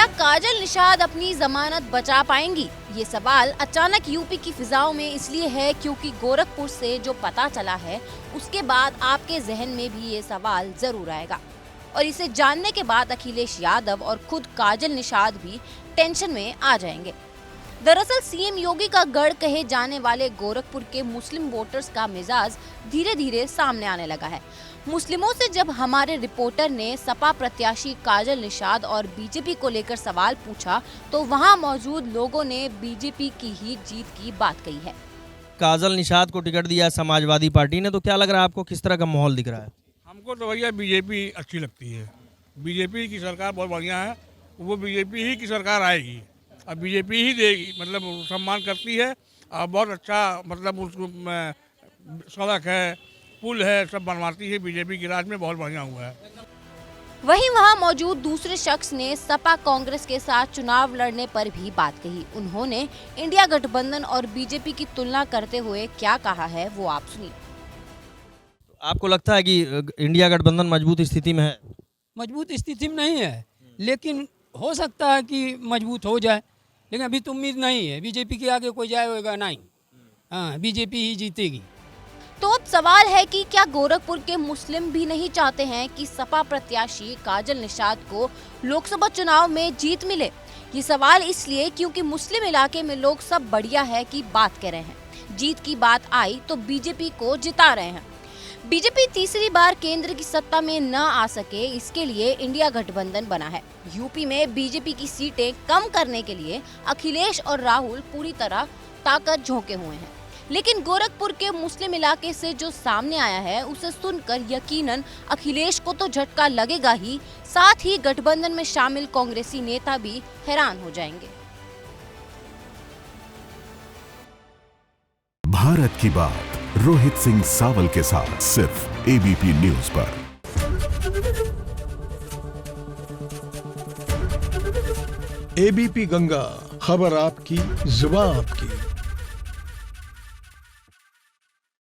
क्या काजल निषाद अपनी जमानत बचा पाएंगी? ये सवाल अचानक यूपी की फिजाओं में इसलिए है क्योंकि गोरखपुर से जो पता चला है उसके बाद आपके जहन में भी ये सवाल जरूर आएगा और इसे जानने के बाद अखिलेश यादव और खुद काजल निषाद भी टेंशन में आ जाएंगे। दरअसल सीएम योगी का गढ़ कहे जाने वाले गोरखपुर के मुस्लिम वोटर्स का मिजाज धीरे धीरे सामने आने लगा है। मुस्लिमों से जब हमारे रिपोर्टर ने सपा प्रत्याशी काजल निषाद और बीजेपी को लेकर सवाल पूछा तो वहां मौजूद लोगों ने बीजेपी की ही जीत की बात कही है। काजल निषाद को टिकट दिया समाजवादी पार्टी ने, तो क्या लग रहा है आपको, किस तरह का माहौल दिख रहा है? हमको तो भैया बीजेपी अच्छी लगती है। बीजेपी की सरकार बहुत बढ़िया है, वो बीजेपी ही की सरकार आएगी और बीजेपी ही देगी, मतलब सम्मान करती है और बहुत अच्छा, मतलब उसको सड़क है, पुल है, सब बनवाती है। बीजेपी की राज में बहुत बढ़िया हुआ है। वहीं वहां मौजूद दूसरे शख्स ने सपा कांग्रेस के साथ चुनाव लड़ने पर भी बात कही। उन्होंने इंडिया गठबंधन और बीजेपी की तुलना करते हुए क्या कहा है वो आप सुनिए। आपको लगता है कि इंडिया गठबंधन मजबूत स्थिति में है? मजबूत स्थिति में नहीं है, लेकिन हो सकता है कि मजबूत हो जाए, लेकिन अभी तो उम्मीद नहीं है। बीजेपी के आगे कोई जाए होगा नहीं। हाँ, बीजेपी ही जीतेगी। तो अब सवाल है कि क्या गोरखपुर के मुस्लिम भी नहीं चाहते हैं कि सपा प्रत्याशी काजल निषाद को लोकसभा चुनाव में जीत मिले? ये सवाल इसलिए क्योंकि मुस्लिम इलाके में लोग सब बढ़िया है की बात कह रहे हैं। जीत की बात आई तो बीजेपी को जिता रहे हैं। बीजेपी तीसरी बार केंद्र की सत्ता में न आ सके, इसके लिए इंडिया गठबंधन बना है। यूपी में बीजेपी की सीटें कम करने के लिए अखिलेश और राहुल पूरी तरह ताकत झोंके हुए हैं। लेकिन गोरखपुर के मुस्लिम इलाके से जो सामने आया है उसे सुनकर यकीनन अखिलेश को तो झटका लगेगा ही, साथ ही गठबंधन में शामिल कांग्रेसी नेता भी हैरान हो जाएंगे। भारत की बात रोहित सिंह सावल के साथ सिर्फ एबीपी न्यूज पर। एबीपी गंगा, खबर आपकी, जुबान आपकी।